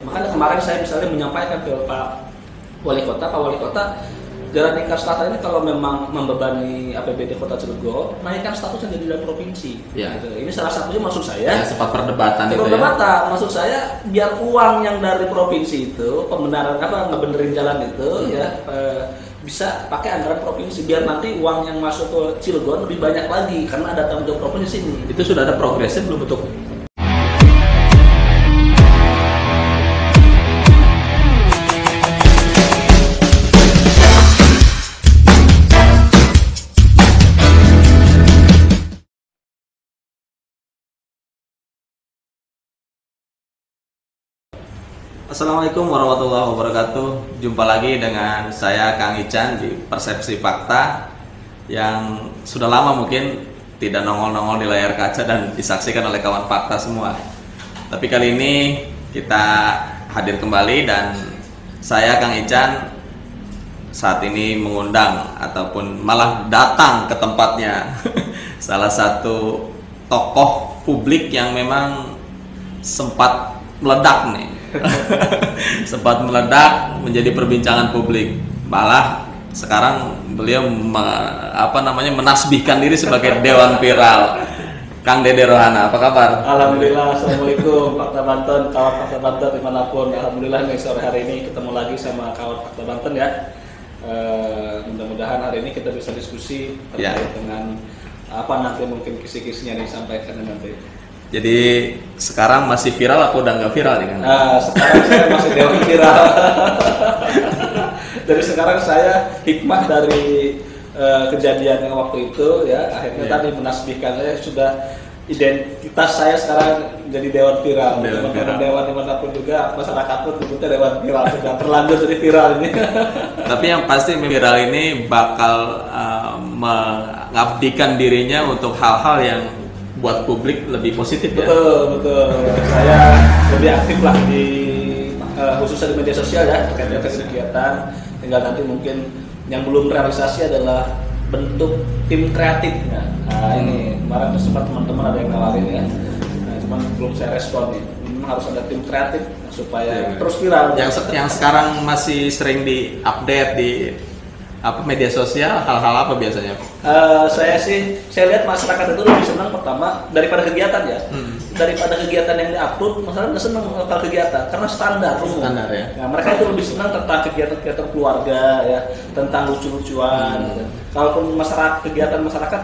Makanya kemarin saya misalnya menyampaikan ke Pak Wali Kota, Jalan Lingkar Selatan ini kalau memang membebani APBD Kota Cilegon, naikkan statusnya jadi daerah provinsi. Ya. Gitu. Ini salah satunya maksud saya. Ya, sempat perdebatan itu ya. Maksud saya biar uang yang dari provinsi itu, pembenaran ngebenerin jalan itu bisa pakai anggaran provinsi biar nanti uang yang masuk ke Cilegon lebih banyak lagi karena ada tanggung jawab provinsi ini. Itu sudah ada progresnya belum bentuk? Assalamualaikum warahmatullahi wabarakatuh. Jumpa lagi dengan saya Kang Ican di Persepsi Fakta yang sudah lama mungkin tidak nongol-nongol di layar kaca dan disaksikan oleh kawan fakta semua. Tapi kali ini kita hadir kembali dan saya Kang Ican saat ini mengundang ataupun malah datang ke tempatnya salah satu tokoh publik yang memang sempat meledak nih. Sempat meledak menjadi perbincangan publik. Malah sekarang beliau menasbihkan diri sebagai dewan viral. Kang Dede Rohana, apa kabar? Alhamdulillah, assalamualaikum Fakta Banten, kawan Fakta Banten dimanapun. Alhamdulillah nih sore hari ini ketemu lagi sama kawan Fakta Banten ya. Mudah-mudahan hari ini kita bisa diskusi terkait dengan apa nanti mungkin kisi-kisinya disampaikan nanti. Jadi sekarang masih viral atau udah nggak viral nih kan? Sekarang saya masih dewan viral. Jadi sekarang saya hikmah dari kejadian yang waktu itu ya akhirnya tadi menasbihkan saya sudah identitas saya sekarang jadi dewan viral. Dewan dimanapun juga masyarakat pun menyebutnya dewan viral sudah terlanjur jadi viral ini. Tapi yang pasti viral ini bakal mengabdikan dirinya untuk hal-hal yang buat publik lebih positif ya. Betul. Saya lebih aktif lah di khususnya di media sosial ya terkait dengan kegiatan. Tinggal nanti mungkin yang belum realisasi adalah bentuk tim kreatifnya. Ini kemarin sempat teman-teman ada yang nawarin ya. Cuman belum saya respon nih. Memang harus ada tim kreatif supaya terus viral. Yang sekarang masih sering di-update di media sosial, hal-hal apa biasanya? Saya lihat masyarakat itu lebih senang pertama daripada kegiatan ya. Daripada kegiatan yang diupload, masyarakat nggak senang tentang kegiatan karena standar ya. Nah, mereka itu lebih senang tentang kegiatan keluarga ya, tentang lucu-lucuan. Gitu. Kalaupun kegiatan masyarakat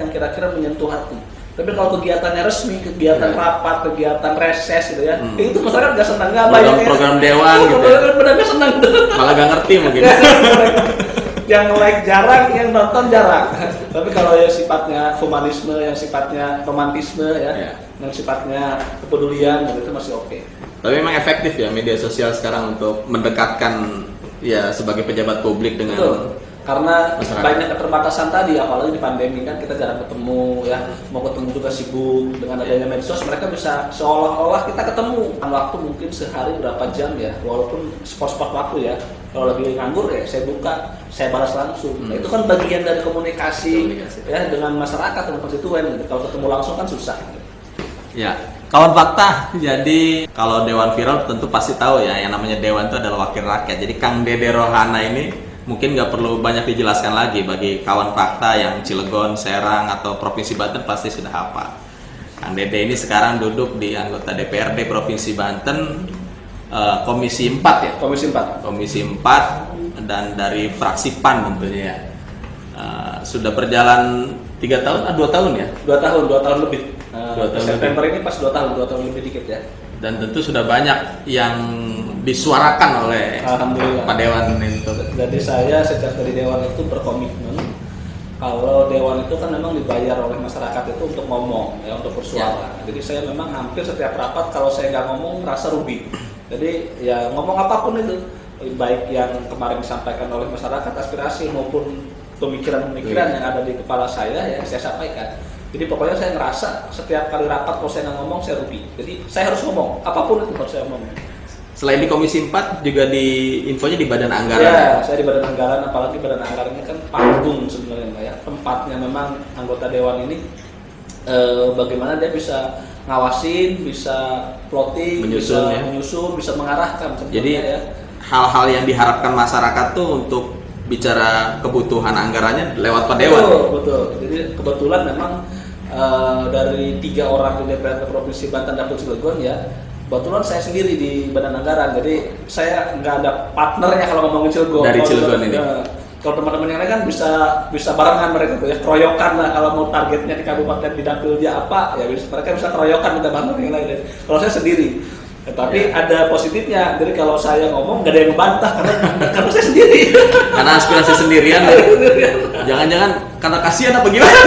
yang kira-kira menyentuh hati. Tapi kalau kegiatannya resmi, kegiatan rapat, kegiatan reses gitu ya, itu masyarakat nggak senang, nggak banyak. Program dewan gitu. Benar-benar senang tuh. Malah nggak ngerti mungkin. Yang like jarang, yang nonton jarang. Tapi kalau yang sifatnya humanisme, yang sifatnya romantisme ya, yang sifatnya kepedulian itu masih oke. Tapi memang efektif ya media sosial sekarang untuk mendekatkan ya sebagai pejabat publik dengan. Betul. Karena masyarakat. Banyak keterbatasan tadi, apalagi di pandemi kan kita jarang ketemu ya, mau ketemu juga sibuk. Dengan adanya medsos mereka bisa seolah-olah kita ketemu. Waktu mungkin sehari berapa jam ya, walaupun spot-spot waktu ya. Kalau lagi nganggur ya saya buka, saya balas langsung. Nah, itu kan bagian dari komunikasi ya dengan masyarakat dan konstituen. Kalau ketemu langsung kan susah. Ya, kawan fakta. Jadi kalau dewan viral tentu pasti tahu ya, yang namanya dewan itu adalah wakil rakyat. Jadi Kang Dede Rohana ini mungkin nggak perlu banyak dijelaskan lagi bagi kawan fakta yang Cilegon, Serang atau Provinsi Banten pasti sudah hafal. Kang Dede ini sekarang duduk di anggota DPRD Provinsi Banten. Komisi 4 ya? Komisi 4 dan dari fraksi PAN tentunya ya. Sudah berjalan 3 tahun? 2 tahun ya? 2 tahun lebih. 2 tahun September lebih. Ini pas 2 tahun lebih dikit ya. Dan tentu sudah banyak yang disuarakan oleh Pak Dewan itu. Jadi saya sejak dari Dewan itu berkomitmen kalau Dewan itu kan memang dibayar oleh masyarakat itu untuk ngomong ya, untuk bersuara. Jadi saya memang hampir setiap rapat kalau saya nggak ngomong merasa rugi. Jadi ya ngomong apapun itu, baik yang kemarin disampaikan oleh masyarakat aspirasi maupun pemikiran-pemikiran yang ada di kepala saya ya saya sampaikan. Jadi pokoknya saya ngerasa setiap kali rapat kalau saya nggak ngomong saya rugi. Jadi saya harus ngomong apapun itu harus saya ngomong. Selain di Komisi 4 juga di infonya di Badan Anggaran. Ya, saya di Badan Anggaran, apalagi Badan Anggaran ini kan panggung sebenarnya ya. Tempatnya memang anggota Dewan ini bagaimana dia bisa ngawasin, bisa plotting, Menyusun, bisa menyusun, bisa mengarahkan. Jadi ya. hal-hal yang diharapkan masyarakat tuh untuk bicara kebutuhan anggarannya lewat Pak Dewan. Betul. Jadi kebetulan memang dari 3 orang di DPRD Provinsi Banten Dapil Cilegon ya, kebetulan saya sendiri di Badan Anggaran. Jadi saya nggak ada partnernya kalau ngomongin Cilegon. Dari Cilegon ini. Kalau teman-teman yang lain kan bisa barengan mereka tuh ya, keroyokan lah kalau mau targetnya di kabupaten di dapil dia apa ya, mereka bisa keroyokan minta bantuan yang lain. Kalau saya sendiri. Tapi ada positifnya, jadi kalau saya ngomong gak ada yang membantah karena saya sendiri. Karena aspirasi sendirian. Jangan-jangan karena kasihan apa gimana?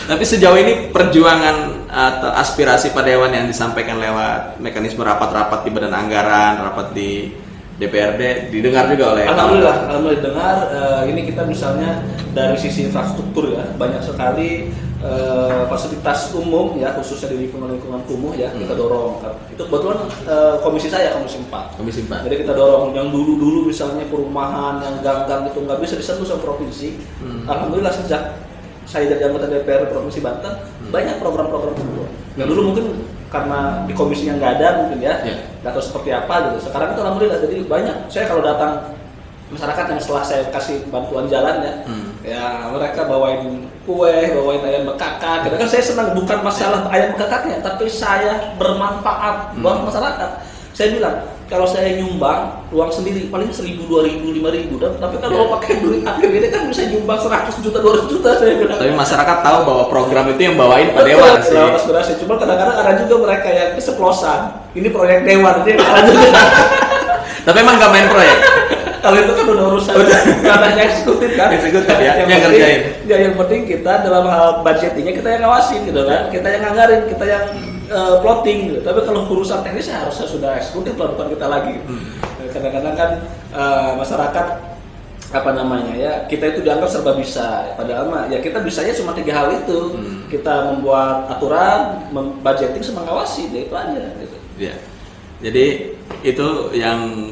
Tapi sejauh ini perjuangan atau aspirasi Pak Dewan yang disampaikan lewat mekanisme rapat-rapat di Badan Anggaran, rapat di DPRD didengar juga oleh. Alhamdulillah dengar. Ini kita misalnya dari sisi infrastruktur ya, banyak sekali fasilitas umum ya, khususnya di lingkungan kumuh ya, kita dorong. Itu kebetulan komisi 4. Jadi kita dorong yang dulu misalnya perumahan yang gang-gang itu nggak bisa disentuh sama provinsi. Alhamdulillah sejak saya jadi anggota DPR Provinsi Banten banyak program-program kedua. Yang dulu mungkin karena di komisinya nggak ada mungkin ya, nggak tahu seperti apa gitu. Sekarang itu alhamdulillah jadi banyak. Saya kalau datang masyarakat yang setelah saya kasih bantuan jalan ya, ya mereka bawain kue, bawain ayam bekakak. Gitu kan saya senang, bukan masalah ayam bekakaknya, tapi saya bermanfaat buat masyarakat. Saya bilang kalau saya nyumbang uang sendiri paling 1.000, 2.000, 5.000, tapi kalau pakai duit APBD kan bisa nyumbang 100 juta, 200 juta saya bilang. Tapi masyarakat tahu bahwa program itu yang bawain Pak Dewan sih. Aspirasi. Cuma kadang-kadang ada juga mereka yang keceplosan. Ini proyek Dewan, ini ada juga. Tapi emang nggak main proyek. Kalau itu kan udah urusan ranahnya eksekutif kan. Eksekutif ya, yang ngerjain. Ya yang penting kita dalam hal budgetingnya kita yang ngawasin gitu kan. Kita yang nganggarin, kita yang plotting gitu. Tapi kalau urusan teknisnya harusnya sudah eksekutif lah, bukan kita lagi. Kadang-kadang kan masyarakat apa namanya ya, kita itu dianggap serba bisa. Padahal mah ya kita bisanya cuma 3 hal itu. Kita membuat aturan, budgeting sama ngawasi, ya itu aja gitu. Ya. Jadi itu yang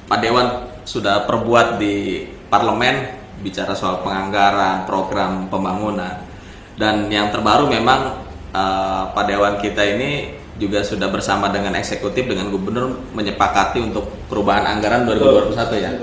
Pak Dewan sudah perbuat di parlemen, bicara soal penganggaran, program pembangunan. Dan yang terbaru memang Pak Dewan kita ini juga sudah bersama dengan eksekutif, dengan gubernur menyepakati untuk perubahan anggaran 2021 ya.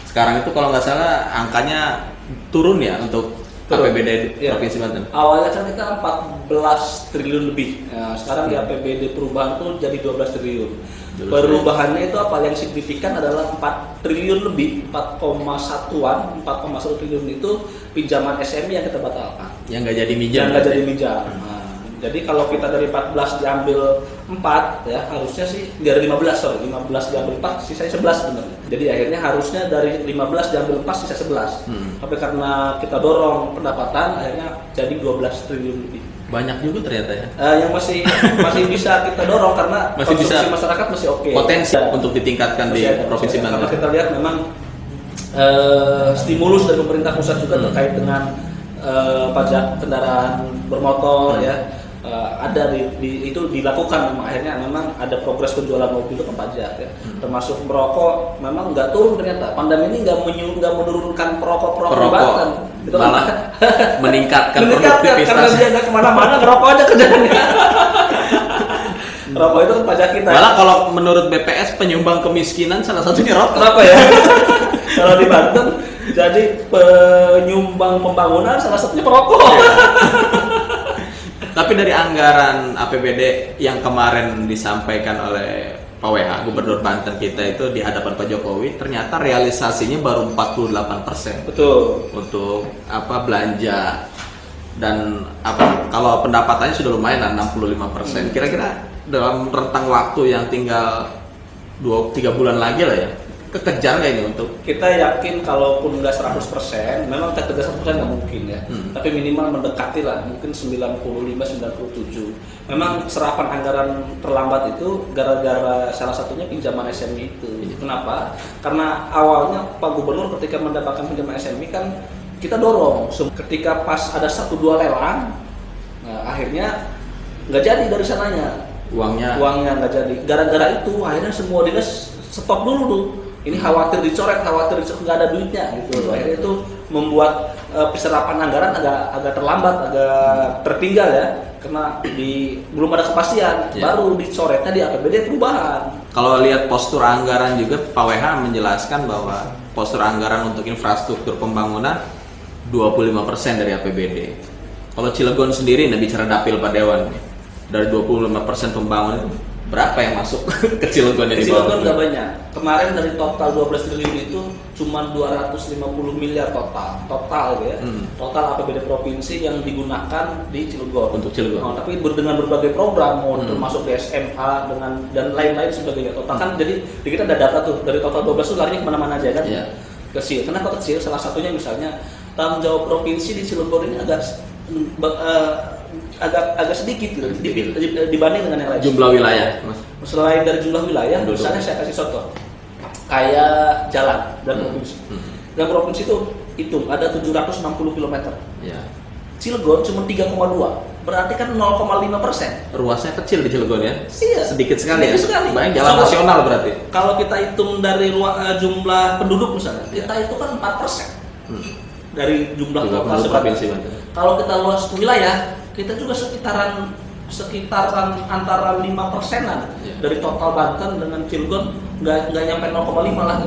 Sekarang itu kalau nggak salah angkanya turun ya untuk APBD Provinsi Banten. Awalnya kan kita 14 triliun lebih. Nah, sekarang di APBD perubahan tuh jadi 12 triliun. Perubahannya itu apa yang signifikan adalah 4 triliun lebih, 4,1 triliun itu pinjaman SME yang kita batalkan. Yang nggak jadi minjam. Nah, jadi kalau kita dari 14 diambil 4 ya, harusnya sih dari 15 diambil 4, sisanya 11 sebenarnya. Jadi akhirnya harusnya dari 15 diambil 4 sisa 11. Tapi karena kita dorong pendapatan akhirnya jadi 12 triliun lebih. Banyak juga ternyata ya. Yang masih bisa kita dorong karena masih konsumsi bisa, masyarakat masih oke. Potensi untuk ditingkatkan di Provinsi Banten. Karena kita lihat memang stimulus dari pemerintah pusat juga terkait dengan pajak kendaraan bermotor ya. Ada itu dilakukan, akhirnya memang ada progres penjualan mobil itu pajak ya. Termasuk merokok memang nggak turun ternyata. Pandemi ini nggak menurunkan perokok di Banten. Itu malah meningkatkan produktivitas. Karena dia nggak kemana-mana, ngerokok aja kerjaannya. Rokok itu kan pajak kita. Malah kalau menurut BPS penyumbang kemiskinan salah satunya rokok. Kenapa ya? Kalau di Banten jadi penyumbang pembangunan salah satunya perokok. Tapi dari anggaran APBD yang kemarin disampaikan oleh Pak WH, Gubernur Banten kita itu di hadapan Pak Jokowi, ternyata realisasinya baru 48%. Betul. Untuk belanja dan kalau pendapatannya sudah lumayan 65%. Kira-kira dalam rentang waktu yang tinggal 2-3 bulan lagi lah ya, kekejar nggak ini untuk? Kita yakin kalaupun nggak 100%, memang kekejar 100% nggak mungkin ya. Tapi minimal mendekati lah, mungkin 95-97. Memang serapan anggaran terlambat itu gara-gara salah satunya pinjaman SME itu. Kenapa? Karena awalnya Pak Gubernur ketika mendapatkan pinjaman SME kan kita dorong. Ketika pas ada 1-2 lelang, akhirnya nggak jadi dari sananya. Uangnya nggak jadi. Gara-gara itu akhirnya semua dinas stop dulu tuh. Ini khawatir dicoret nggak ada duitnya gitu. Akhirnya itu membuat peserapan anggaran agak terlambat, agak tertinggal ya, karena belum ada kepastian. Baru dicoretnya di APBD perubahan. Kalau lihat postur anggaran juga, Pak WH menjelaskan bahwa postur anggaran untuk infrastruktur pembangunan 25% dari APBD. Kalau Cilegon sendiri, bicara dapil Pak Dewan, dari 25% pembangunan itu berapa yang masuk ke Cilegon ini? Cilegon nggak banyak. Kemarin dari total 12 triliun itu cuma 250 miliar total ya. Total APBD provinsi yang digunakan di Cilegon. Untuk Cilegon. Tapi dengan berbagai program, termasuk DSMA dan lain-lain sebagainya. Total kan jadi di kita ada data tuh dari total 12 itu larinya kemana-mana aja kan? Kecil. Karena kota kecil salah satunya misalnya tanggung jawab provinsi di Cilegon ini agak sedikit gitu, dibanding dengan yang lain. Jumlah wilayah, Mas. Selain dari jumlah wilayah, misalnya saya kasih contoh, kayak jalan dan provinsi. Dan provinsi itu ada 760 km. Cilegon cuma 3,2, berarti kan 0,5%. Ruasnya kecil di Cilegon ya? Iya. Sedikit sekali. Banyak jalan Soalnya, nasional berarti. Kalau kita hitung dari jumlah penduduk misalnya, kita itu kan 4%. Dari jumlah total provinsi. Kalau kita luas wilayah, kita juga sekitaran antara 5%-an dari total Banten dengan Cilegon, nggak nyampe 0,5 lah.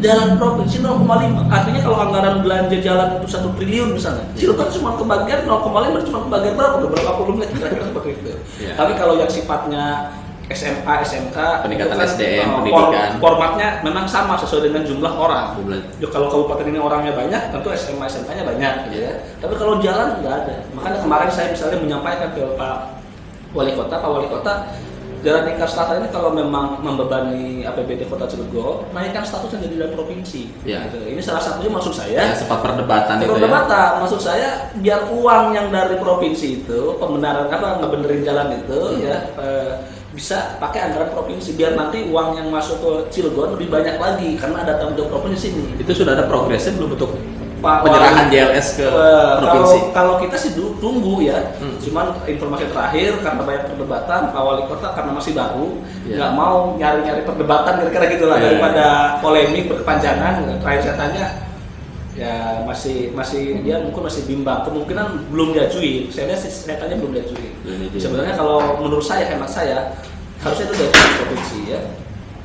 Jalan provinsi 0,5. Artinya kalau anggaran belanja jalan itu 1 triliun misalnya, Cilegon cuma kebagian 0,5, cuma kebagian berapa puluh menit kira-kira seperti itu. Tapi kalau yang sifatnya SMA, SMK, peningkatan kan, SDM, pendidikan, formatnya memang sama sesuai dengan jumlah orang. Kalau kabupaten ini orangnya banyak, tentu SMA, SMK-nya banyak, gitu ya. Tapi kalau jalan nggak ada. Makanya kemarin saya misalnya menyampaikan ke Pak Wali Kota, Jalan Lingkar Selatan ini kalau memang membebani APBD Kota Cilegon, naikkan statusnya jadi daerah provinsi. Gitu. Ini salah satunya maksud saya. Sempat perdebatan itu ya. Maksud saya biar uang yang dari provinsi itu ngebenerin jalan itu bisa pakai anggaran provinsi, biar nanti uang yang masuk ke Cilegon lebih banyak lagi karena ada tanggung jawab provinsi sini. Itu sudah ada progresnya belum untuk penyerahan JLS ke provinsi? Kalau kita sih tunggu ya. Cuman informasi terakhir karena banyak perdebatan, Pak Wali Kota karena masih baru nggak mau nyari-nyari perdebatan kira-kira gitulah daripada polemik berkepanjangan. Terakhir saya tanya ya masih dia mungkin masih bimbang, kemungkinan belum diajuin. Saya tanya belum diajuin. Sebenarnya kalau menurut saya, hemat saya, harusnya itu dari provinsi ya.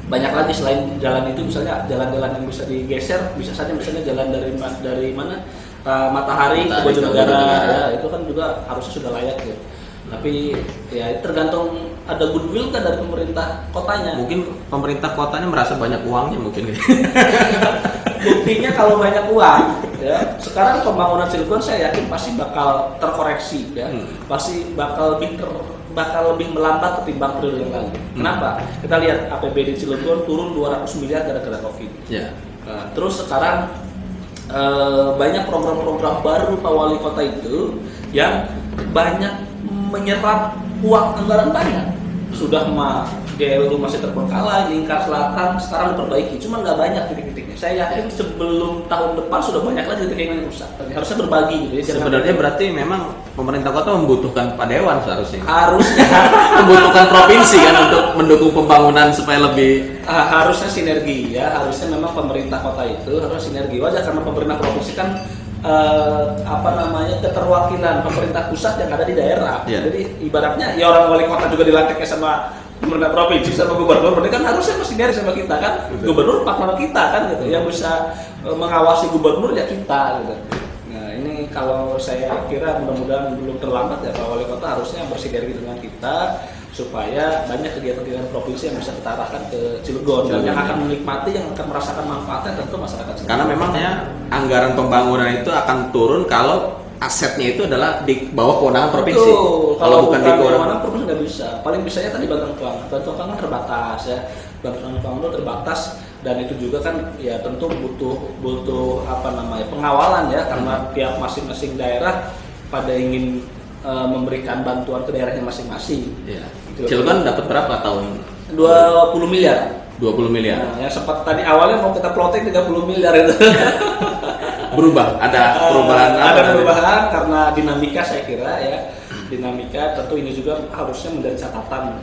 Banyak lagi selain jalan itu, misalnya jalan-jalan yang bisa digeser, bisa saja misalnya jalan dari mana Matahari ke Bojonegara ya, itu kan juga harusnya sudah layak ya. Tapi ya tergantung ada goodwill kan dari pemerintah kotanya. Mungkin pemerintah kotanya merasa banyak uangnya mungkin. Buktinya kalau banyak uang, ya sekarang pembangunan Cilegon saya yakin pasti bakal terkoreksi, ya, pasti bakal lebih melambat ketimbang periode yang lalu. Kenapa? Kita lihat APBD Cilegon turun 200 miliar gara-gara COVID. Nah, terus sekarang banyak program-program baru Pak Wali Kota itu yang banyak menyerap uang anggaran banyak. Sudah GLU masih terbengkalai, Lingkar Selatan sekarang diperbaiki, cuma nggak banyak titik-titiknya. Saya yakin sebelum tahun depan sudah banyak lagi titik yang rusak. Harusnya berbagi gitu ya. Sebenarnya berarti memang pemerintah kota membutuhkan Pak Dewan seharusnya. Harusnya membutuhkan provinsi kan untuk mendukung pembangunan supaya lebih harusnya sinergi ya. Harusnya memang pemerintah kota itu harus sinergi. Wajar karena pemerintah provinsi kan keterwakilan pemerintah pusat yang ada di daerah. Jadi ibaratnya ya orang wali kota juga dilantiknya sama pemerintah provinsi sama gubernur, berarti kan harusnya sinergi sama kita kan. Gubernur partner kita kan gitu. Yang bisa mengawasi gubernur ya kita gitu. Nah, ini kalau saya kira mudah-mudahan belum terlambat ya Pak Wali Kota harusnya bersinergi dengan kita supaya banyak kegiatan-kegiatan provinsi yang bisa kita arahkan ke Cilegon dan yang akan menikmati, yang akan merasakan manfaatnya tentu masyarakat Cilegon. Karena memangnya anggaran pembangunan itu akan turun kalau asetnya itu adalah di bawah kewenangan provinsi. Betul. Kalau bukan di kewenangan provinsi nggak bisa. Paling bisanya tadi bantuan keuangan. Bantuan keuangan terbatas ya. Bantuan keuangan itu terbatas dan itu juga kan ya tentu butuh pengawalan ya karena tiap masing-masing daerah pada ingin memberikan bantuan ke daerahnya masing-masing. Cilegon dapat berapa tahun? 20 miliar. 20 miliar. Nah, yang sempat tadi awalnya mau kita plotting 30 miliar itu. Berubah, ada perubahan. Ada perubahan karena dinamika saya kira ya. Dinamika tentu ini juga harusnya menjadi catatan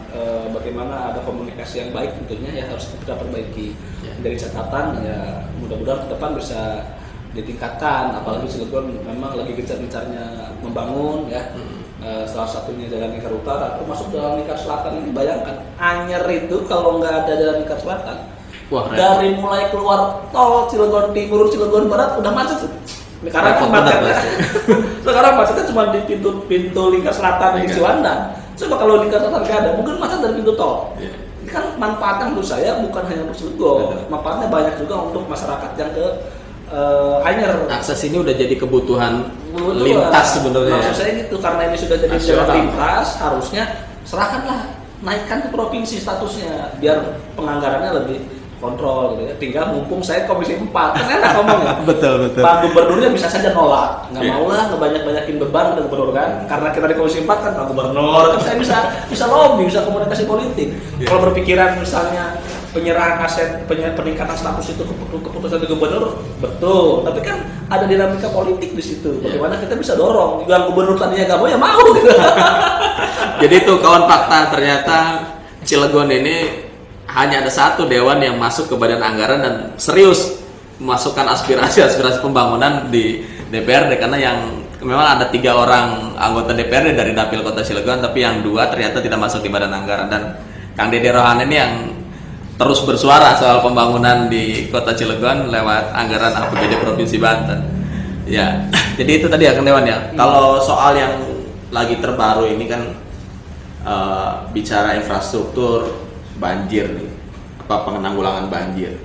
bagaimana ada komunikasi yang baik tentunya ya harus kita perbaiki. Dari catatan ya mudah-mudahan ke depan bisa ditingkatkan, apalagi Cilegon memang lagi gencar-gencarnya membangun ya. Salah satunya Jalan Lingkar Utara, termasuk Jalan Lingkar Selatan ini. Bayangkan Anyer itu kalau nggak ada Jalan Lingkar Selatan, Wah, dari mulai keluar tol Cilegon Timur, Cilegon Barat udah macet tuh. Karena kan macetnya, sekarang macetnya cuma di pintu Lingkar Selatan di Ciwandan. Coba kalau Lingkar Selatan nggak ada, mungkin macet dari pintu tol. Ini kan manfaatnya menurut saya bukan hanya untuk Cilegon, manfaatnya banyak juga untuk masyarakat yang ke Anyer. Akses ini udah jadi kebutuhan lintas sebenarnya. Maksud saya gitu, karena ini sudah jadi jalan lintas, harusnya serahkanlah, naikkan ke provinsi statusnya, biar penganggarannya lebih kontrol gitu ya. Tinggal mumpung saya komisi 4, kan enak ngomongnya. Betul. Pak Gubernurnya bisa saja nolak, nggak mau lah ngebanyak-banyakin beban ke gubernur kan, karena kita di komisi 4 kan Pak Gubernur, kan saya bisa lobby, bisa komunikasi politik. Kalau berpikiran misalnya penyerahan aset, peningkatan status itu keputusan di gubernur, betul. Tapi kan ada dinamika politik di situ. Bagaimana kita bisa dorong? Yang gubernur tadinya nggak mau ya mau. Gitu. Jadi itu kawan fakta, ternyata Cilegon ini hanya ada satu dewan yang masuk ke badan anggaran dan serius memasukkan aspirasi pembangunan di DPRD, karena yang memang ada 3 orang anggota DPRD dari Dapil Kota Cilegon, tapi yang 2 ternyata tidak masuk di badan anggaran. Dan Kang Dede Rohan ini yang terus bersuara soal pembangunan di Kota Cilegon lewat anggaran APBD Provinsi Banten. Ya, jadi itu tadi ya Kang Dewan ya. Kalau soal yang lagi terbaru ini kan bicara infrastruktur banjir nih, penanggulangan banjir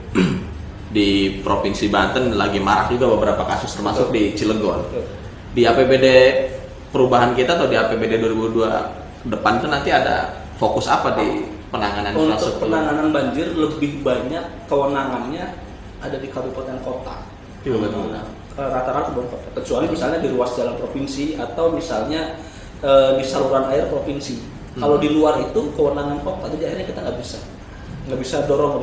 di Provinsi Banten lagi marak juga beberapa kasus, termasuk di Cilegon. Di APBD perubahan kita atau di APBD 2002 depan itu nanti ada fokus apa di penanganan infrastruktur? Untuk penanganan banjir lebih banyak kewenangannya ada di kabupaten kota. Rata-rata kabupaten kota. Kecuali misalnya di ruas jalan provinsi atau misalnya di saluran air provinsi. Kalau di luar itu kewenangan kota, jadi akhirnya kita nggak bisa dorong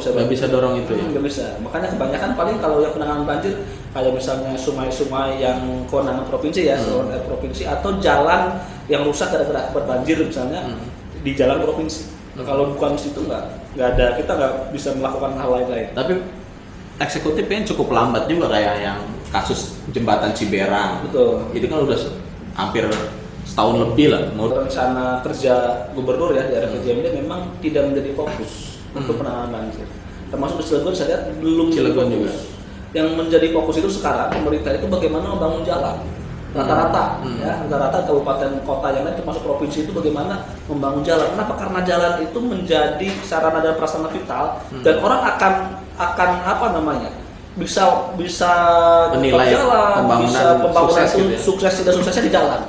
itu ya. Nggak bisa. Makanya kebanyakan paling kalau yang penanganan banjir kayak misalnya sungai-sungai yang kewenangan provinsi ya, saluran air provinsi, atau jalan yang rusak gara-gara akibat banjir misalnya di jalan provinsi. Kalau bukan situ nggak ada, kita nggak bisa melakukan hal lain-lain. Tapi eksekutifnya cukup lambat juga, kayak yang kasus jembatan Ciberang. Betul. Itu kan udah hampir setahun lebih lah. Rencana kerja gubernur ya di RPJMD memang tidak menjadi fokus untuk penanganan banjir. Termasuk di Cilegon saya lihat belum Cilegon juga. Yang menjadi fokus itu sekarang pemerintah itu bagaimana membangun jalan. Rata-rata kabupaten kota yang lain termasuk provinsi itu bagaimana membangun jalan. Kenapa? Karena jalan itu menjadi sarana dan prasarana vital dan orang akan apa namanya? bisa menilai jalan, pembangunan sukses, itu sukses tidak suksesnya di jalan.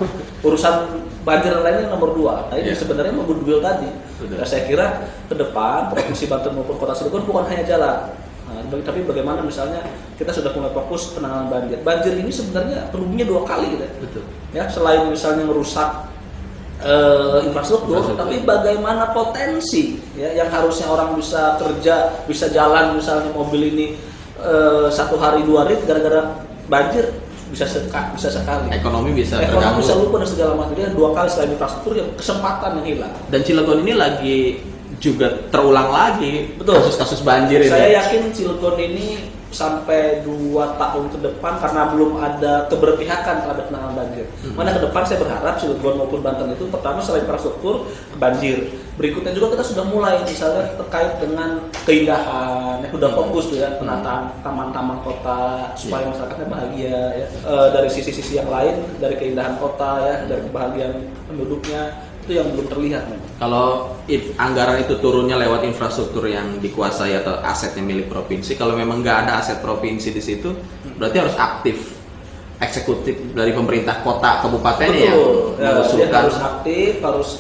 Urusan banjir lainnya nomor 2. Nah ini sebenarnya goodwill tadi. Nah, saya kira ke depan provinsi Banten maupun Kota Cilegon bukan hanya jalan. Nah, tapi bagaimana misalnya kita sudah mulai fokus penanganan banjir. Banjir ini sebenarnya ruginya 2 kali gitu. Betul. Ya, selain misalnya merusak infrastruktur, tapi bagaimana potensi ya yang harusnya orang bisa kerja, bisa jalan, misalnya mobil ini 1 hari 2 hari gara-gara banjir bisa sekali. Ekonomi bisa lupa dan segala macam. Dia 2 kali selain infrastruktur yang kesempatan yang hilang. Dan Cilegon ini lagi juga terulang lagi kasus-kasus banjir ini. Saya yakin Cilegon ini sampai 2 tahun ke depan karena belum ada keberpihakan terhadap penanganan banjir. Mana ke depan saya berharap Cilegon maupun Banten itu pertama selain infrastruktur banjir. Berikutnya juga kita sudah mulai misalnya terkait dengan keindahan, yang sudah fokus tuh ya penataan taman-taman kota supaya masyarakatnya bahagia ya. Dari sisi-sisi yang lain, dari keindahan kota ya, dari kebahagiaan penduduknya itu yang belum terlihat. Kalau anggaran itu turunnya lewat infrastruktur yang dikuasai atau asetnya milik provinsi, kalau memang nggak ada aset provinsi di situ, berarti harus aktif eksekutif dari pemerintah kota kabupatennya yang mengusulkan. Harus aktif, harus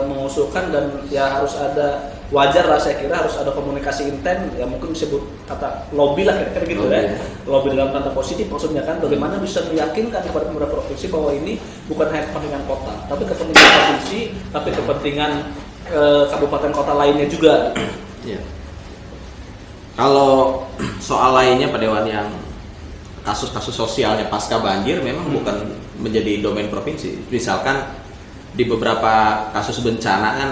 mengusulkan dan ya harus ada, wajar lah saya kira harus ada komunikasi intens, ya mungkin disebut kata lobby lah kira-kira gitu ya. Lobby dalam tanda positif maksudnya kan bagaimana bisa meyakinkan kepada pemerintah provinsi bahwa ini bukan hanya kepentingan kota, tapi kepentingan provinsi, tapi kepentingan kabupaten kota lainnya juga. Ya. Kalau soal lainnya Pak Dewan yang kasus-kasus sosialnya pasca banjir memang bukan menjadi domain provinsi. Misalkan di beberapa kasus bencana kan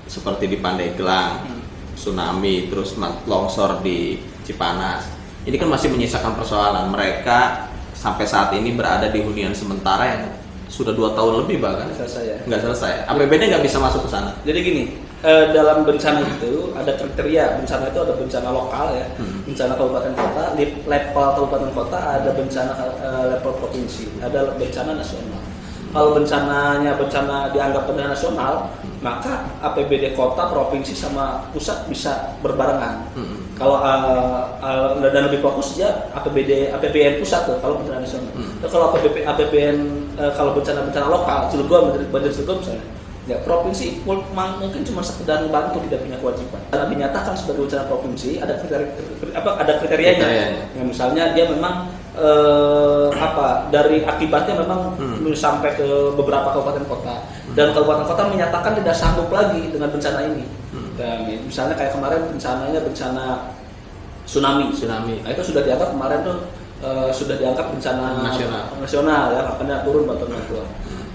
seperti di Pandeglang, tsunami, terus longsor di Cipanas. ini kan masih menyisakan persoalan. Mereka sampai saat ini berada di hunian sementara yang sudah 2 tahun lebih bahkan nggak selesai. APBD nggak bisa masuk ke sana. Jadi gini, dalam bencana itu ada kriteria. Bencana itu ada bencana lokal ya, bencana kabupaten kota, di level kabupaten kota, ada bencana level provinsi, ada bencana nasional. Kalau bencananya bencana dianggap bencana nasional, maka APBD kota, provinsi sama pusat bisa berbarengan. Kalau dan lebih fokus ya APBN pusat tuh kalau bencana nasional. Kalau APBN kalau bencana lokal, Cilegon, banjir Cilegon misalnya, ya provinsi mungkin cuma sekedar bantu, tidak punya kewajiban. Karena dinyatakan sebagai bencana provinsi ada kriterianya. Ya, misalnya dia memang dari akibatnya memang sampai ke beberapa kabupaten kota, dan kabupaten kota menyatakan tidak sanggup lagi dengan bencana ini. Dan misalnya kayak kemarin bencana tsunami. Nah, itu sudah dianggap kemarin tuh sudah dianggap bencana nasional ya, makanya turun bantuan.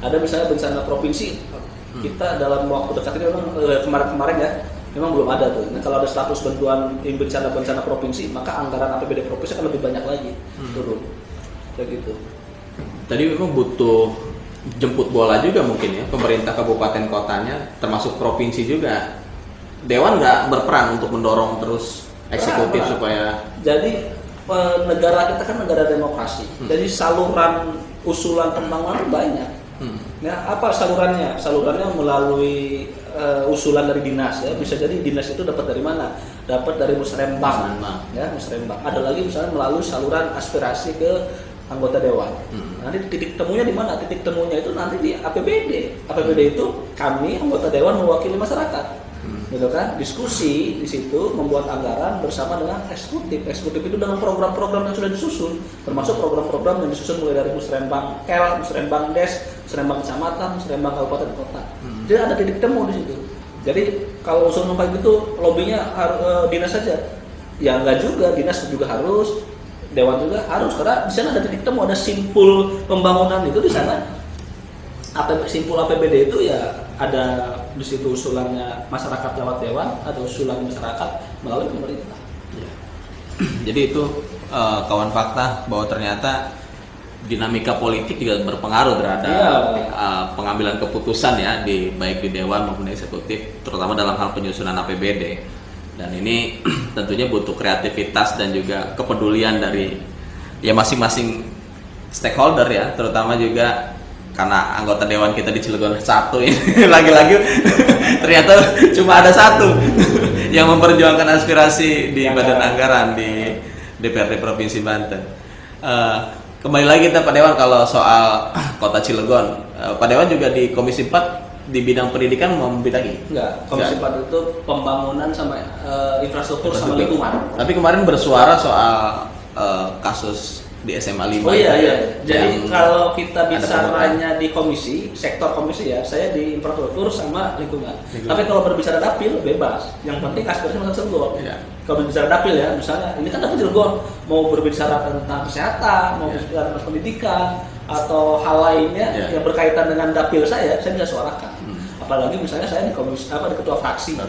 Ada misalnya bencana provinsi, kita dalam waktu dekat ini memang kemarin ya memang belum ada tuh. Nah, kalau ada status bantuan bencana provinsi, maka anggaran APBD provinsi akan lebih banyak lagi turun. Kayak gitu. Tadi memang butuh jemput bola juga mungkin ya, pemerintah kabupaten kotanya, termasuk provinsi juga. Dewan nggak berperan untuk mendorong terus eksekutif supaya. Jadi negara kita kan negara demokrasi. Jadi saluran usulan pembangunan banyak. Ya, apa salurannya? Salurannya melalui usulan dari dinas ya. Bisa jadi dinas itu dapat dari mana? Dapat dari musrembang. Ya, musrembang. Ada lagi misalnya melalui saluran aspirasi ke anggota dewan. Nanti titik temunya di mana? Titik temunya itu nanti di APBD. APBD itu kami anggota dewan mewakili masyarakat. Gitu kan? Diskusi di situ, membuat anggaran bersama dengan eksekutif. Eksekutif itu dengan program-program yang sudah disusun, termasuk program-program yang disusun mulai dari musrembang kel, musrembang des, musrembang kecamatan, musrembang kabupaten kota. Jadi ada titik temu di situ. Jadi kalau usul sampai gitu, lobbynya dinas saja. Ya enggak juga, dinas juga harus, dewan juga harus, karena di sana ada titik temu, ada simpul pembangunan itu di sana. Simpul APBD itu ya ada di situ usulannya masyarakat lewat dewan, atau usulan masyarakat melalui pemerintah. Ya. Jadi itu kawan fakta bahwa ternyata dinamika politik juga berpengaruh terhadap pengambilan keputusan ya baik di dewan maupun eksekutif, terutama dalam hal penyusunan APBD. Dan ini tentunya butuh kreativitas dan juga kepedulian dari ya masing-masing stakeholder ya, terutama juga karena anggota dewan kita di Cilegon satu ini lagi-lagi ternyata cuma ada satu yang memperjuangkan aspirasi di Badan Anggaran di DPRD Provinsi Banten. Kembali lagi kita Pak Dewan, kalau soal Kota Cilegon, Pak Dewan juga di Komisi 4 di bidang pendidikan mau membidangi? Enggak, Komisi 4 itu pembangunan sama infrastruktur sama lingkungan. Tapi kemarin bersuara soal kasus di SMA 5. Oh iya. Jadi kalau kita bicaranya di komisi, sektor komisi ya, saya di infrastruktur sama lingkungan. Tapi kalau berbicara dapil bebas. Yang penting aspirasi masyarakat Cilegon. Kalau berbicara dapil ya, misalnya ini kan dapil Cilegon, mau berbicara tentang kesehatan, mau berbicara tentang pendidikan atau hal lainnya yang berkaitan dengan dapil saya bisa suarakan. Apalagi misalnya saya di komisi di ketua fraksi.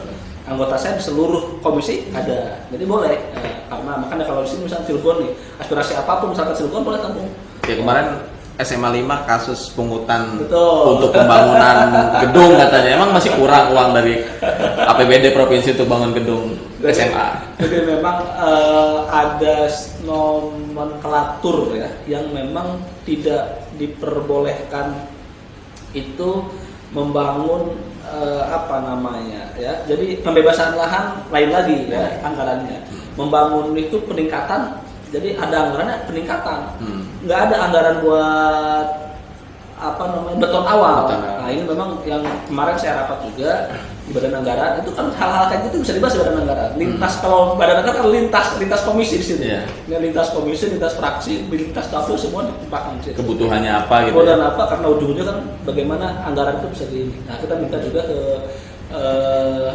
Anggota saya di seluruh komisi ada, jadi boleh. Karena makanya kalau di sini misalnya Cilegon nih, aspirasi apapun misalkan Cilegon boleh tampung. Ya kemarin SMA 5 kasus pungutan untuk pembangunan gedung katanya, emang masih kurang uang dari APBD provinsi untuk bangun gedung SMA. Jadi memang ada nomenklatur ya yang memang tidak diperbolehkan itu membangun jadi pembebasan lahan lain lagi ya anggarannya. Membangun itu peningkatan, jadi ada anggarannya peningkatan. Nggak ada anggaran buat beton awal. Nah ini memang yang kemarin saya rapat juga di Badan Anggaran, itu kan hal-hal kayak gitu bisa dibahas di Badan Anggaran. Kalau Badan Anggaran kan lintas komisi di sini. Lintas komisi, lintas fraksi, lintas dapil semua dipahami. Kebutuhannya apa gitu? Kebutuhan apa? Karena ujungnya kan bagaimana anggaran itu bisa Nah kita minta juga ke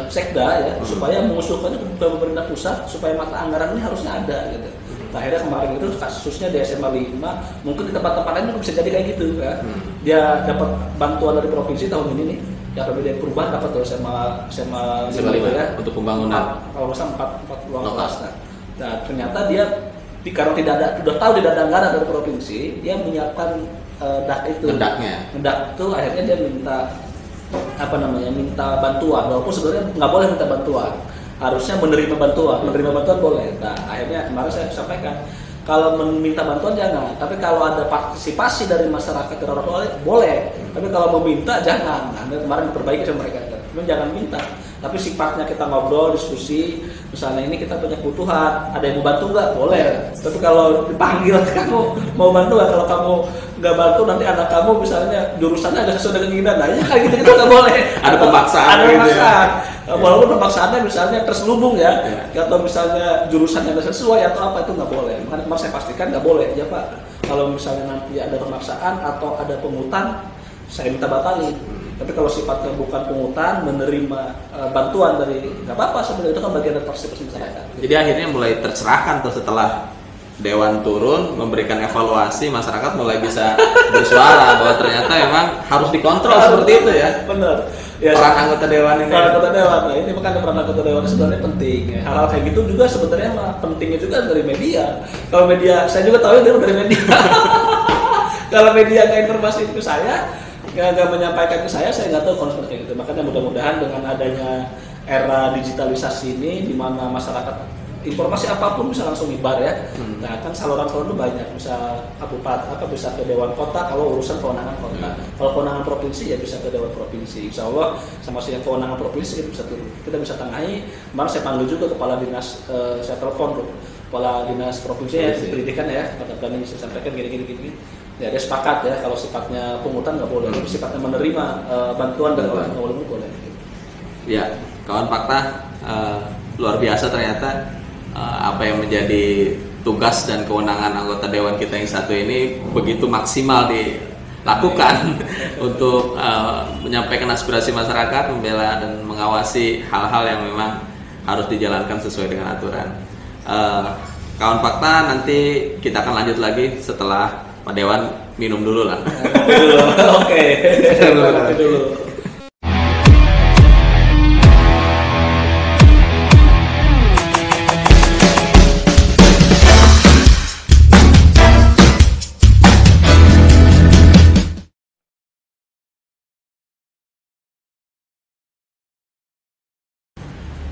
Sekda ya supaya mengusulkan ke pemerintah pusat supaya mata anggaran ini harusnya ada gitu. Nah, akhirnya kemarin itu kasusnya di SMA 5, mungkin di tempat-tempat lain juga bisa jadi kayak gitu ya. Dia dapat bantuan dari provinsi tahun ini nih, ya APBD perubahan dapat dari SMA 5 ya untuk pembangunan. Kalau usah 4 ruang kelas. Nah ternyata dia Karena tidak ada, sudah tahu tidak ada anggaran dari provinsi, dia menyiapkan dak itu. Ngedak itu akhirnya dia minta bantuan, walaupun sebenarnya nggak boleh minta bantuan, harusnya menerima bantuan boleh. Nah akhirnya kemarin saya sampaikan kalau meminta bantuan jangan, tapi kalau ada partisipasi dari masyarakat dan orang tua boleh, tapi kalau meminta jangan. Nah kemarin diperbaiki sama mereka, jangan minta, tapi sifatnya kita ngobrol, diskusi, misalnya ini kita punya kebutuhan, ada yang mau bantu nggak? Boleh, tapi kalau dipanggil kamu mau bantu nggak? Kalau kamu nggak bantu nanti anak kamu misalnya jurusannya agak sesuai dengan keinginan, nah ya kayak gitu nggak boleh. Ada pemaksaan. Ada pemaksaan. Walaupun pemaksaannya misalnya terselubung ya, atau misalnya jurusannya nggak sesuai atau apa, itu nggak boleh. Makanya kemarin saya pastikan nggak boleh ya Pak. Kalau misalnya nanti ada pemaksaan atau ada pungutan, saya minta batalin. Tapi kalau sifatnya bukan pungutan, menerima bantuan dari nggak apa-apa, sebenarnya itu kan bagian dari partisipasi masyarakat. Jadi akhirnya mulai tercerahkan tuh setelah Dewan turun memberikan evaluasi, masyarakat mulai bisa bersuara bahwa ternyata memang harus dikontrol seperti itu ya. Benar. Ya, peran anggota Dewan ini. Peran anggota Dewan, nah ini makanya peran anggota Dewan sebenarnya penting. Hal-hal kayak gitu juga sebenarnya pentingnya juga dari media. Kalau media, saya juga tahu ya dari media. Kalau media nggak informasi ke saya, nggak menyampaikan ke saya nggak tahu konsep kayak gitu. Makanya mudah-mudahan dengan adanya era digitalisasi ini, di mana masyarakat informasi apapun bisa langsung nyebar ya. Nah kan saluran-saluran itu banyak, bisa kabupaten, bisa ke Dewan Kota kalau urusan kewenangan kota. Kalau kewenangan provinsi ya bisa ke Dewan Provinsi. Insya Allah sama yang kewenangan provinsi kita bisa tengahi. Kemarin saya panggil juga kepala dinas, saya telepon kepala dinas provinsi ya, pendidikan ya, pada planning saya sampaikan gini. Ya dia sepakat ya kalau sifatnya pungutan nggak boleh, tapi sifatnya menerima bantuan dari orang nggak boleh. Ya, kawan fakta luar biasa ternyata. Apa yang menjadi tugas dan kewenangan anggota Dewan kita yang satu ini begitu maksimal dilakukan untuk menyampaikan aspirasi masyarakat, membela dan mengawasi hal-hal yang memang harus dijalankan sesuai dengan aturan. Kawan fakta, nanti kita akan lanjut lagi setelah Pak Dewan minum dulu lah. Oke. Dulu.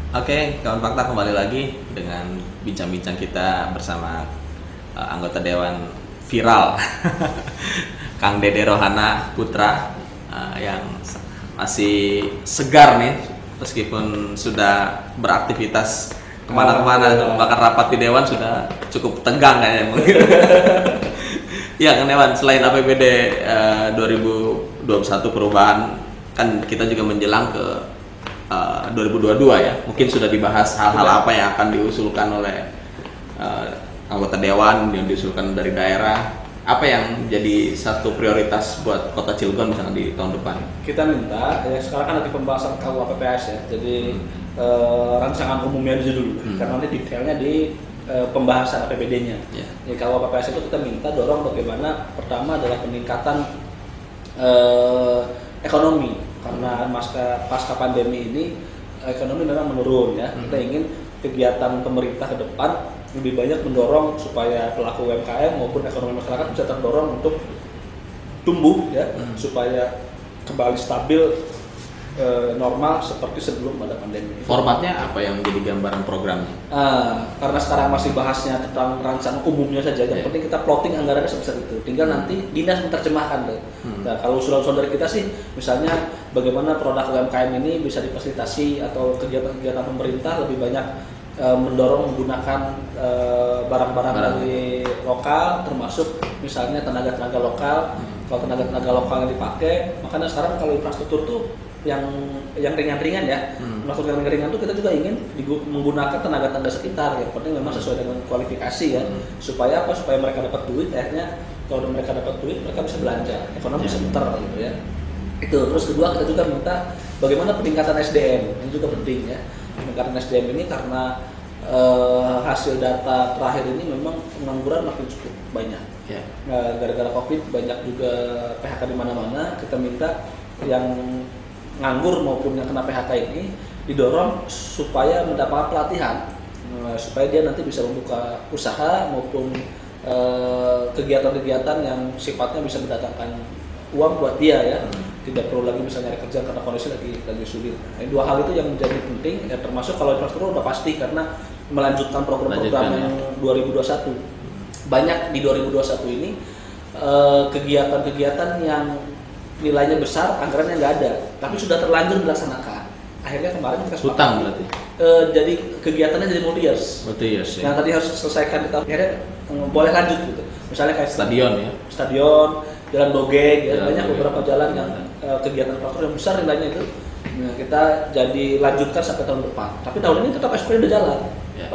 Oke, kawan fakta, kembali lagi dengan bincang-bincang kita bersama anggota Dewan viral Kang Dede Rohana Putra yang masih segar nih meskipun sudah beraktivitas kemana-kemana, bahkan rapat di Dewan sudah cukup tegang kayaknya mungkin. Ya Kang Dewan, selain APBD 2021 perubahan, kan kita juga menjelang ke 2022 ya, mungkin sudah dibahas hal-hal apa yang akan diusulkan oleh anggota Dewan yang diusulkan dari daerah. Apa yang jadi satu prioritas buat Kota Cilegon misalnya di tahun depan? Kita minta, ya sekarang kan lagi pembahasan KUAPPS ya, jadi rancangan umumnya dulu, karena nanti detailnya di pembahasan APBD-nya. Di KUAPPS itu kita minta dorong bagaimana pertama adalah peningkatan ekonomi. Karena pasca pandemi ini ekonomi memang menurun ya. Kita ingin kegiatan pemerintah ke depan lebih banyak mendorong supaya pelaku UMKM maupun ekonomi masyarakat bisa terdorong untuk tumbuh ya, supaya kembali stabil normal seperti sebelum ada pandemi. Formatnya apa yang menjadi gambaran programnya? Karena sekarang masih bahasnya tentang rancangan umumnya saja, yang penting kita plotting anggarannya sebesar itu. Tinggal nanti dinas menerjemahkan deh. Nah, kalau usulan-usulan dari kita sih, misalnya bagaimana produk UMKM ini bisa difasilitasi atau kegiatan-kegiatan pemerintah lebih banyak mendorong menggunakan barang-barang dari lokal, termasuk misalnya tenaga-tenaga lokal. Kalau tenaga-tenaga lokal yang dipakai, makanya sekarang kalau infrastruktur tuh yang ringan-ringan ya, maksud yang ringan itu kita juga ingin menggunakan tenaga sekitar. Yang penting memang sesuai dengan kualifikasi ya, supaya apa? Supaya mereka dapat duit, akhirnya kalau mereka dapat duit mereka bisa belanja, ekonomi bisa muter gitu ya. Itu. Terus kedua kita juga minta bagaimana peningkatan SDM, ini juga penting ya. Peningkatan SDM ini karena hasil data terakhir ini memang pengangguran makin cukup banyak. Gara-gara COVID banyak juga PHK di mana-mana. Kita minta yang nganggur maupun yang kena PHK ini didorong supaya mendapatkan pelatihan supaya dia nanti bisa membuka usaha maupun kegiatan-kegiatan yang sifatnya bisa mendatangkan uang buat dia ya. Tidak perlu lagi misalnya nyari kerja karena kondisi lagi sulit. Nah, dua hal itu yang menjadi penting ya, termasuk kalau infrastruktur udah pasti karena melanjutkan program-program yang 2021. Banyak di 2021 ini kegiatan-kegiatan yang nilainya besar, anggarannya nggak ada, tapi sudah terlanjur dilaksanakan. Akhirnya kemarin kita hutang berarti. Jadi kegiatannya jadi multi years. Ya. Yang tadi harus selesaikan di tahun akhirnya boleh lanjut gitu. Misalnya kayak stadion, jalan dogeng, ya, banyak beberapa jalan yang kegiatan infrastruktur yang besar nilainya itu. Nah, kita jadi lanjutkan sampai tahun depan. Tapi tahun ini tetap SPP udah jalan.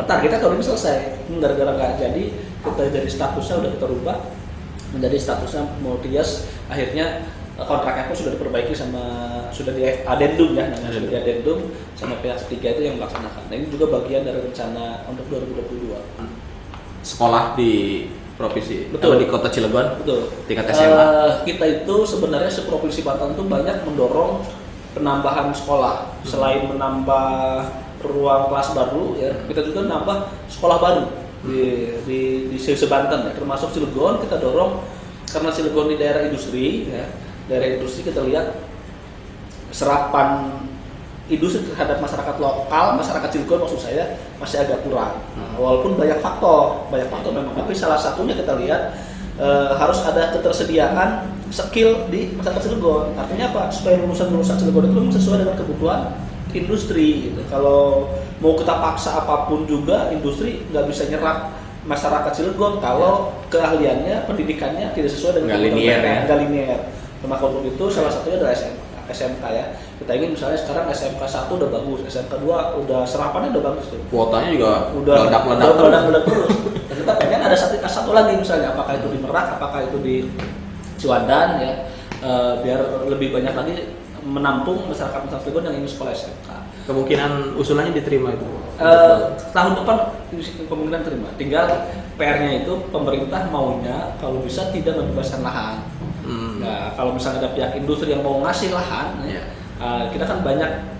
Targetnya tahun ini selesai. Gara-gara nggak jadi, kita jadi statusnya udah kita rubah menjadi statusnya multi years. Akhirnya kontraknya pun sudah diperbaiki sudah di adendum ya, namanya sudah di adendum sama pihak ketiga itu yang melaksanakan. Nah, ini juga bagian dari rencana untuk 2022. Sekolah di provinsi, betul, di kota Cilegon, betul, tingkat SMA. Kita itu sebenarnya seprovinsi Banten itu banyak mendorong penambahan sekolah. Selain menambah ruang kelas baru ya, kita juga nambah sekolah baru di Banten ya, termasuk Cilegon kita dorong karena Cilegon di daerah industri ya. Daerah industri kita lihat serapan industri terhadap masyarakat lokal, masyarakat Cilegon maksud saya masih agak kurang. Walaupun banyak faktor memang, tapi salah satunya kita lihat harus ada ketersediaan skill di masyarakat Cilegon. Artinya apa? Supaya lulusan Cilegon itu sesuai dengan kebutuhan industri. Gitu. Kalau mau kita paksa apapun juga industri nggak bisa nyerap masyarakat Cilegon kalau keahliannya, pendidikannya tidak sesuai dengan nggak linear. Maka untuk itu salah satunya adalah SMK ya. Kita ingin misalnya sekarang SMK 1 udah bagus, SMK 2 udah serapannya udah bagus tuh. Kuotanya juga udah meledak terus. Dan kita pengen ada satu lagi misalnya, apakah itu di Merak, apakah itu di Ciwandan ya, biar lebih banyak lagi menampung masyarakat Cilegon yang ingin sekolah SMK. Kemungkinan usulannya diterima itu? Tahun depan kemungkinan terima. Tinggal PR-nya itu pemerintah maunya kalau bisa tidak membebaskan lahan. Nah, kalau misalnya ada pihak industri yang mau ngasih lahan, kita kan banyak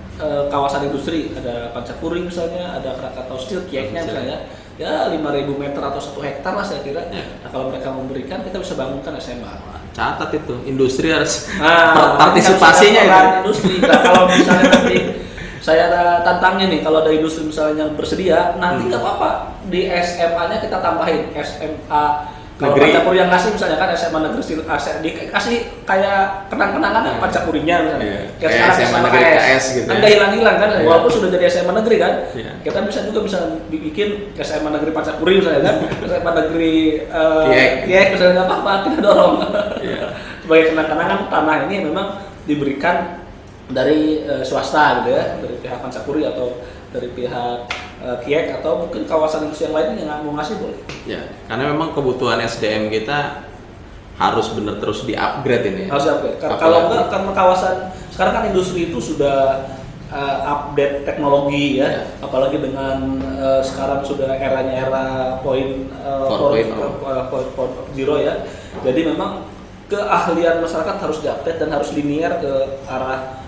kawasan industri, ada Pancapuri misalnya, ada Krakatau Steel, Kieknya misalnya, ya 5.000 meter atau 1 hektar lah saya kira. Nah, kalau mereka memberikan, kita bisa bangunkan SMA. Catat itu, industri harus partisipasinya itu. Industri. Nah, kalau misalnya nanti saya tantangnya nih, kalau ada industri misalnya yang bersedia, nanti nggak apa-apa di SMA-nya kita tambahin SMA. Kalau Pancapuri yang ngasih misalnya kan SMA negeri dikasih kayak kenang-kenangan Pancapurinya misalnya. Kayak SMA negeri KS gitu. Kan nggak hilang-hilang kan, walaupun sudah jadi SMA negeri kan. Kita bisa bikin SMA negeri Pancapuri misalnya kan, SMA negeri Kiek misalnya nggak apa-apa, kita dorong. Sebagai kenang-kenangan tanah ini memang diberikan dari swasta gitu ya, dari pihak Pancapuri atau dari pihak Kiek atau mungkin kawasan industri yang lain yang mau ngasih boleh. Ya, karena memang kebutuhan SDM kita harus benar terus di-upgrade ini. Harus upgrade. Kalau enggak, karena kawasan sekarang kan industri itu sudah update teknologi ya, apalagi dengan sekarang sudah eranya era 4.0 ya. Jadi memang keahlian masyarakat harus di-update dan harus linear ke arah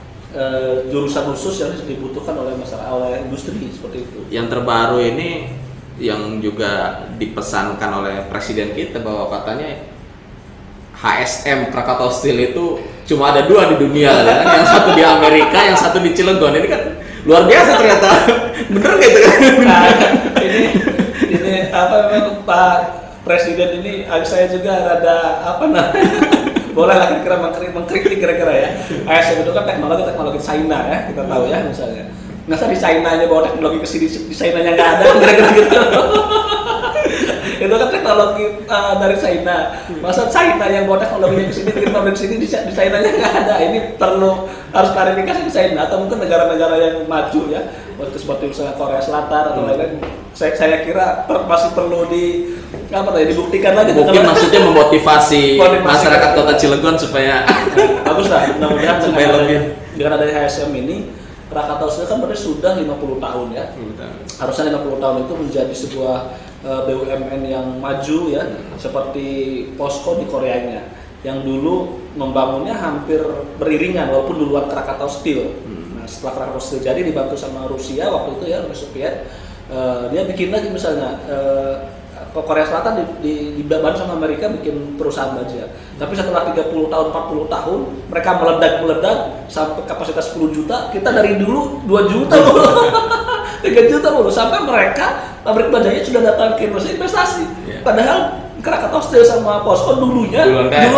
jurusan khusus yang dibutuhkan oleh masyarakat, oleh industri seperti itu. Yang terbaru ini yang juga dipesankan oleh presiden kita bahwa katanya HSM Krakatau Steel itu cuma ada 2 di dunia kan? Yang satu di Amerika, yang satu di Cilegon. Ini kan luar biasa ternyata. Bener gitu kan? Nah, ini apa memang Pak Presiden ini saya juga rada apa namanya? Boleh lah kira-kira mengkritik kira-kira ya. ASM itu kan teknologi China ya, kita tahu ya misalnya. Masa di China aja bawa teknologi ke sini, di China-nya nggak ada, kira-kira gitu. Itu kan teknologi dari China. Masa China yang bawa teknologinya ke sini, bikin pabrik sini di China-nya nggak ada. Ini harus klarifikasi di China atau mungkin negara-negara yang maju ya, seperti misalnya Korea Selatan atau lain-lain. Saya kira masih perlu dibuktikan lagi. Mungkin maksudnya memotivasi masyarakat Kota Cilegon supaya bagus lah. Mudah-mudahan supaya lebih dengan adanya HSM ini, Krakatau Steel kan berarti sudah 50 tahun ya. Harusnya 50 tahun itu menjadi sebuah BUMN yang maju ya, seperti POSCO di Koreanya, yang dulu membangunnya hampir beriringan walaupun duluan Krakatau Steel. Nah, setelah Krakatau Steel jadi dibantu sama Rusia waktu itu ya, Uni Soviet, Dia bikin lagi misalnya ke Korea Selatan dibantu sama Amerika bikin perusahaan baja. Tapi setelah 30 tahun, 40 tahun, mereka meledak sampai kapasitas 10 juta, kita dari dulu 2 juta loh. 3 juta loh, sampai mereka pabrik bajanya sudah datang ke Indonesia investasi. Padahal Krakatau Steel sama POSCO duluan kaya.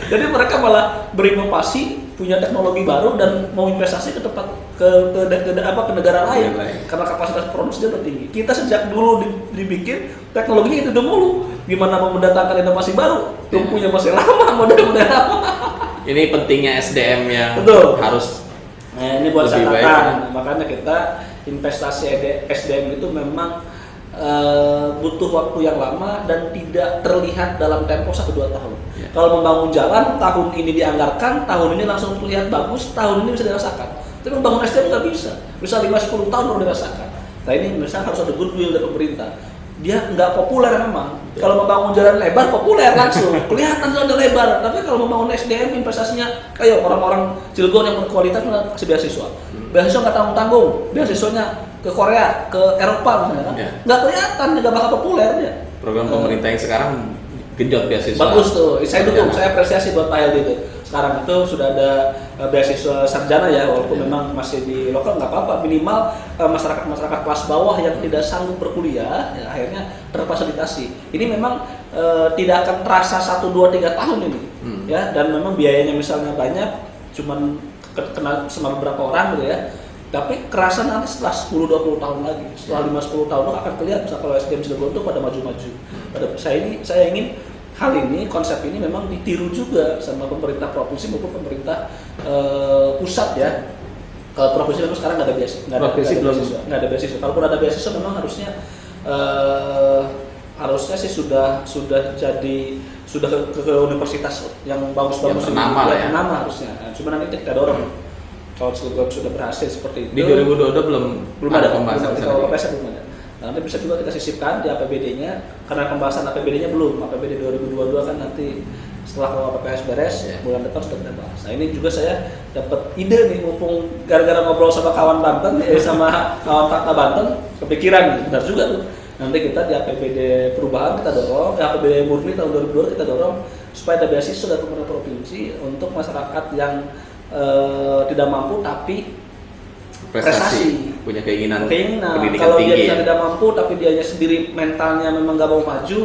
Jadi mereka malah berinovasi, punya teknologi baru dan mau investasi ke tempat ke negara lain karena kapasitas produksinya lebih tinggi. Kita sejak dulu dibikin teknologinya itu dulu. Gimana mau mendatangkan inovasi baru? Tungkunya masih lama, model-model lama. Ini pentingnya SDM yang harus ini buat catatan. Makanya kita investasi SDM itu memang butuh waktu yang lama dan tidak terlihat dalam tempo 1-2 tahun. Kalau membangun jalan, tahun ini dianggarkan, tahun ini langsung terlihat bagus, tahun ini bisa dirasakan. Tapi membangun SDM nggak bisa 5-10 tahun baru dirasakan. Nah ini misalnya harus ada goodwill dari pemerintah. Dia nggak populer memang. Kalau membangun jalan lebar populer langsung, kelihatan jalan lebar. Tapi kalau membangun SDM investasinya, kayak orang-orang Cilegon yang berkualitas kasih beasiswa. Beasiswa nggak tanggung-tanggung, beasiswanya ke Korea, ke Eropa misalnya kan, nggak kelihatan, nggak bakal populer dia. Program pemerintah yang sekarang genjot beasiswa. Bagus tuh, saya dukung, saya apresiasi buat Pak LD itu. Sekarang itu sudah ada beasiswa sarjana ya, walaupun memang masih di lokal nggak apa-apa, minimal masyarakat kelas bawah yang tidak sanggup berkuliah, ya, akhirnya terfasilitasi. Ini memang tidak akan terasa 1, 2, 3 tahun ini, ya, dan memang biayanya misalnya banyak, cuman kena sama beberapa orang gitu ya. Tapi kerasa nanti setelah 10-20 tahun lagi, setelah 5-10 tahun akan kelihatan kalau SDM Cilegon itu pada maju-maju. Saya ingin hal ini, konsep ini memang ditiru juga sama pemerintah provinsi maupun pemerintah pusat ya. Kalau provinsi memang sekarang nggak ada beasiswa, nggak ada beasiswa. Kalaupun ada beasiswa memang harusnya sih sudah ke universitas yang bagus-bagus, ternama harusnya. Cuma nanti kita dorong. Kalau sudah berhasil seperti itu. Di 2022 belum ada pembahasan. Kalau PPS belum ada. Nanti bisa juga kita sisipkan di APBD-nya karena pembahasan APBD-nya belum. APBD 2022 kan nanti setelah kalau PPS beres bulan depan sudah kita bahas. Nah ini juga saya dapat ide nih, mumpung gara-gara ngobrol sama kawan Banten sama kawan Fakta Banten, kepikiran benar juga tuh. Nanti kita di APBD perubahan kita dorong, APBD murni tahun 2022 kita dorong supaya ada beasiswa dari pemerintah provinsi untuk masyarakat yang tidak mampu tapi prestasi, punya keinginan pendidikan kalau tinggi. Dia tidak mampu tapi dianya sendiri mentalnya memang nggak mau maju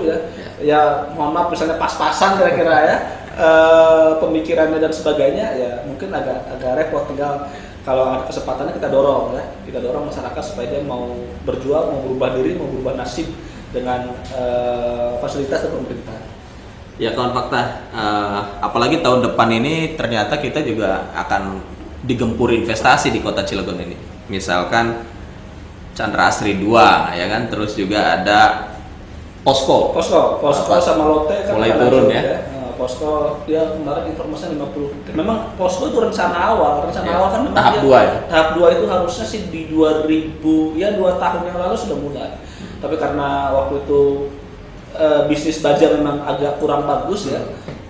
ya mohon maaf misalnya pas-pasan kira-kira ya pemikirannya dan sebagainya ya mungkin agak repot. Tinggal kalau ada kesempatannya kita dorong masyarakat supaya dia mau berjuang, mau berubah diri, mau berubah nasib dengan fasilitas dari pemerintah. Ya kawan Fakta, apalagi tahun depan ini ternyata kita juga akan digempur investasi di kota Cilegon ini. Misalkan Chandra Asri 2 ya kan, terus juga ada Posko sama Lotte kan mulai turun ya. Posko dia kemarin informasinya 50. Memang Posko itu rencana awal kan memang tahap 2 ya. Tahap 2 itu harusnya sih di 2 tahun yang lalu sudah mulai. Tapi karena waktu itu bisnis baja memang agak kurang bagus ya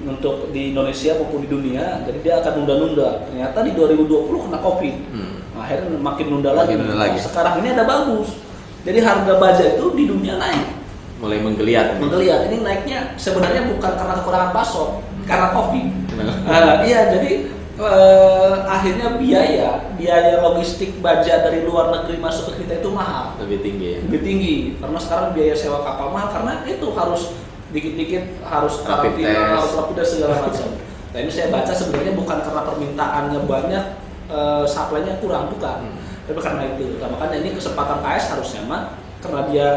untuk di Indonesia maupun di dunia, jadi dia akan nunda-nunda. Ternyata di 2020 kena Covid, akhirnya makin nunda lagi. Sekarang ini ada bagus, jadi harga baja itu di dunia naik, mulai menggeliat. Ini naiknya sebenarnya bukan karena kekurangan pasok, karena Covid. Iya, jadi akhirnya biaya logistik baja dari luar negeri masuk ke kita itu mahal, lebih tinggi karena sekarang biaya sewa kapal mahal karena itu harus dikit-dikit harus karantina, harus rapid dan segala macam. Nah ini saya baca sebenarnya bukan karena permintaannya banyak, supply-nya kurang, bukan, tapi karena itu. Nah, makanya ini kesempatan KS harusnya karena dia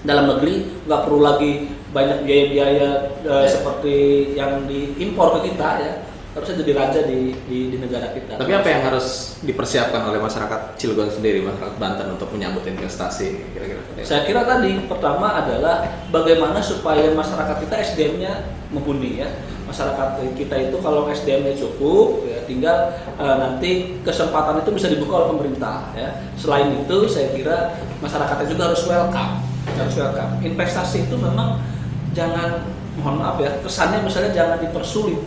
dalam negeri nggak perlu lagi banyak biaya-biaya seperti yang diimpor ke kita ya. Harusnya jadi raja di negara kita. Tapi apa yang harus dipersiapkan oleh masyarakat Cilegon sendiri, masyarakat Banten untuk menyambut investasi ini kira-kira? Saya kira tadi pertama adalah bagaimana supaya masyarakat kita SDM-nya mumpuni ya. Masyarakat kita itu kalau SDM-nya cukup ya tinggal nanti kesempatan itu bisa dibuka oleh pemerintah ya. Selain itu saya kira masyarakatnya juga harus welcome. Investasi itu memang jangan, mohon maaf ya, kesannya misalnya jangan dipersulit.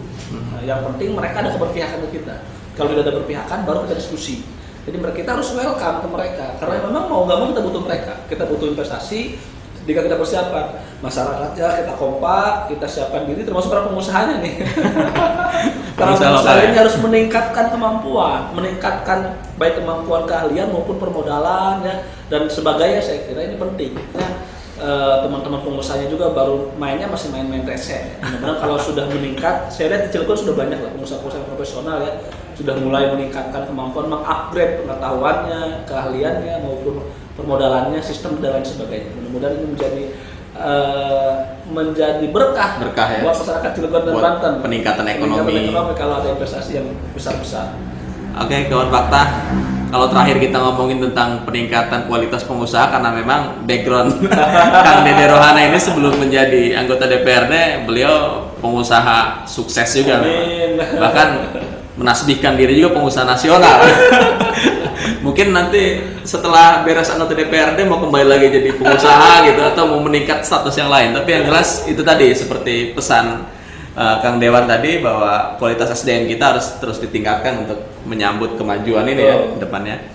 Yang penting mereka ada keberpihakan ke kita. Kalau tidak ada berpihakan baru kita diskusi. Jadi kita harus welcome ke mereka karena memang mau nggak mau kita butuh mereka, kita butuh investasi. Jika kita persiapkan masyarakatnya, kita kompak, kita siapkan diri, termasuk para pengusahanya nih. Para pengusaha ini harus meningkatkan kemampuan, meningkatkan baik kemampuan keahlian maupun permodalan ya dan sebagainya. Saya kira ini penting. Ya, teman-teman pengusahanya juga baru mainnya masih main-main rese. Mudah-mudahan kalau sudah meningkat, saya lihat di Cilegon sudah banyak lah pengusaha-pengusaha profesional ya, sudah mulai meningkatkan kemampuan, mengupgrade pengetahuannya, keahliannya maupun permodalannya, sistem dan lain sebagainya. Mudah-mudahan ini menjadi berkah ya buat masyarakat Cilegon dan Banten. Peningkatan ekonomi kalau ada investasi yang besar-besar. Oke, kawan fakta. Kalau terakhir kita ngomongin tentang peningkatan kualitas pengusaha, karena memang background Kang Dede Rohana ini sebelum menjadi anggota DPRD, beliau pengusaha sukses juga. Bahkan menasbihkan diri juga pengusaha nasional. Mungkin nanti setelah beres anggota DPRD mau kembali lagi jadi pengusaha gitu atau mau meningkat status yang lain. Tapi yang jelas itu tadi seperti pesan Kang Dewan tadi bahwa kualitas SDM kita harus terus ditingkatkan untuk menyambut kemajuan ini ya ke depannya.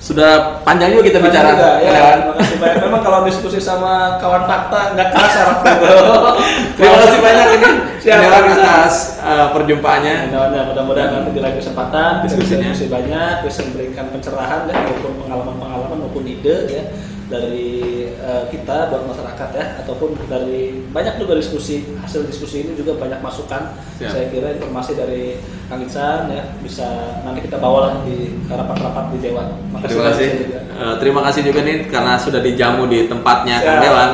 Sudah panjang juga kita bicara. Terima kasih banyak. Memang kalau diskusi sama kawan fakta nggak kasar. Terima kasih banyak ini. Dewan atas perjumpaannya. Mudah-mudahan nanti di lain kesempatan diskusinya bisa banyak, bisa memberikan pencerahan dan maupun pengalaman-pengalaman maupun ide ya dari kita buat masyarakat ya, ataupun dari banyak juga hasil diskusi ini juga banyak masukan. Siap. Saya kira informasi dari Kang Ican ya bisa nanti kita bawalah di rapat-rapat di Dewan. Terima kasih. Terima kasih juga nih karena sudah dijamu di tempatnya Kang Dewan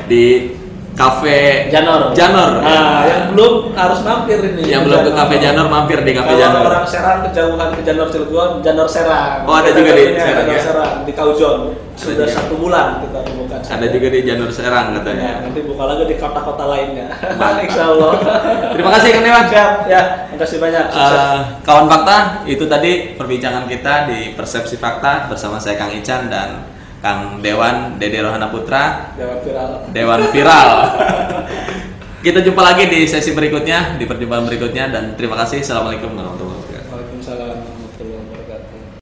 di Cafe Janor. Nah, yang belum harus mampir ini. Yang belum ke Cafe Janor mampir di Cafe Janor. Kalau orang Serang kejauhan ke Janor Cilegon, Janor Serang. Oh, ada juga di Serang ya. Serang di Kaujon. Sudah 1 bulan kita buka. Ada juga di Janor Serang katanya. Nanti buka lagi di kota-kota lainnya. Insyaallah. Terima kasih Kang Dewan. Siap. Ya, terima kasih banyak. Kawan fakta, itu tadi perbincangan kita di Persepsi Fakta bersama saya Kang Ican dan Kang Dewan Dede Rohana Putra. Dewan Viral. Kita jumpa lagi di sesi berikutnya, di perjumpaan berikutnya, dan terima kasih. Assalamualaikum warahmatullahi wabarakatuh. Waalaikumsalam warahmatullahi wabarakatuh.